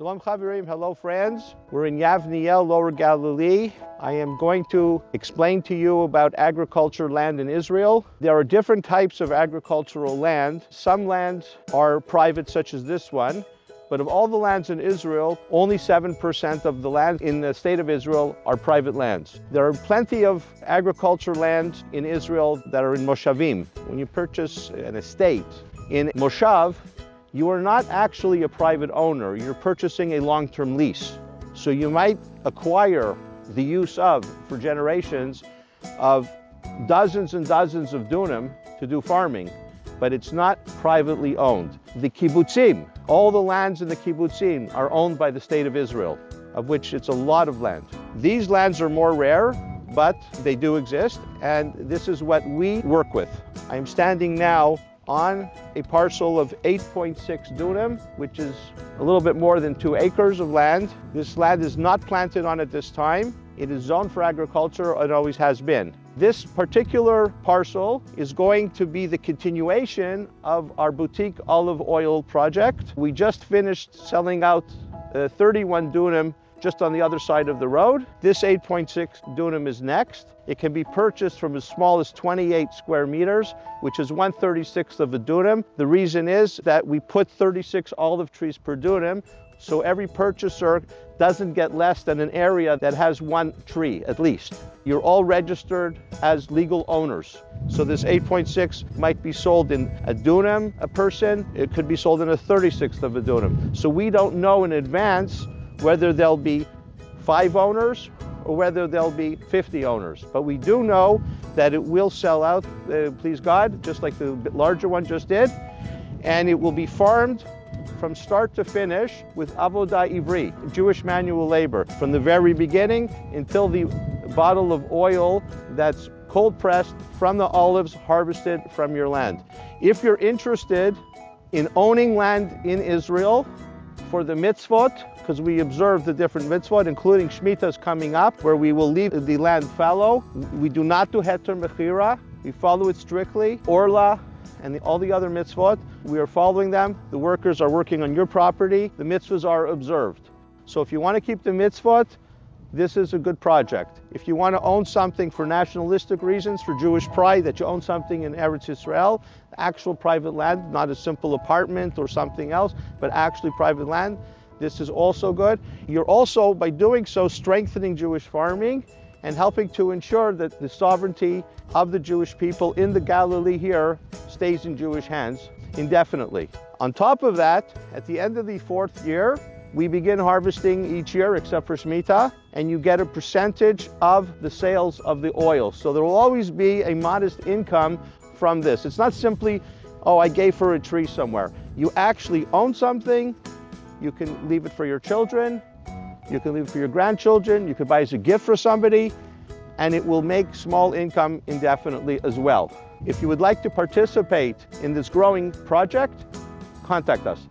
Shalom Chavirim, hello friends. We're in Yavniel, Lower Galilee. I am going to explain to you about agriculture land in Israel. There are different types of agricultural land. Some lands are private, such as this one, but of all the lands in Israel, only 7% of the land in the state of Israel are private lands. There are plenty of agriculture lands in Israel that are in moshavim. When you purchase an estate in moshav, you are not actually a private owner, you're purchasing a long-term lease. So you might acquire the use of, for generations, of dozens and dozens of dunam to do farming, but it's not privately owned. The kibbutzim, all the lands in the kibbutzim are owned by the state of Israel, of which it's a lot of land. These lands are more rare, but they do exist, and this is what we work with. I am standing now on a parcel of 8.6 dunam, which is a little bit more than 2 acres of land. This land is not planted on at this time. It is zoned for agriculture, it always has been. This particular parcel is going to be the continuation of our boutique olive oil project. We just finished selling out 31 dunam just on the other side of the road. This 8.6 dunam is next. It can be purchased from as small as 28 square meters, which is 1/36 of a dunam. The reason is that we put 36 olive trees per dunam, so every purchaser doesn't get less than an area that has 1 tree at least. You're all registered as legal owners. So this 8.6 might be sold in a dunam a person, it could be sold in a 36th of a dunam. So we don't know in advance whether there'll be 5 owners or whether there'll be 50 owners. But we do know that it will sell out, please God, just like the larger one just did, and it will be farmed from start to finish with avodah ivri, Jewish manual labor, from the very beginning until the bottle of oil that's cold pressed from the olives harvested from your land. If you're interested in owning land in Israel for the mitzvot, because we observe the different mitzvot, including Shemitahs coming up, where we will leave the land fallow. We do not do heter mechira. We follow it strictly. Orla and all the other mitzvot, we are following them. The workers are working on your property. The mitzvahs are observed. So if you want to keep the mitzvot, this is a good project. If you want to own something for nationalistic reasons, for Jewish pride, that you own something in Eretz Yisrael, actual private land, not a simple apartment or something else, but actually private land, this is also good. You're also, by doing so, strengthening Jewish farming and helping to ensure that the sovereignty of the Jewish people in the Galilee here stays in Jewish hands indefinitely. On top of that, at the end of the 4th year, we begin harvesting each year except for Shemitah, and you get a percentage of the sales of the oil. So there will always be a modest income from this. It's not simply, oh, I gave for a tree somewhere. You actually own something. You can leave it for your children, you can leave it for your grandchildren, you could buy as a gift for somebody, and it will make small income indefinitely as well. If you would like to participate in this growing project, contact us.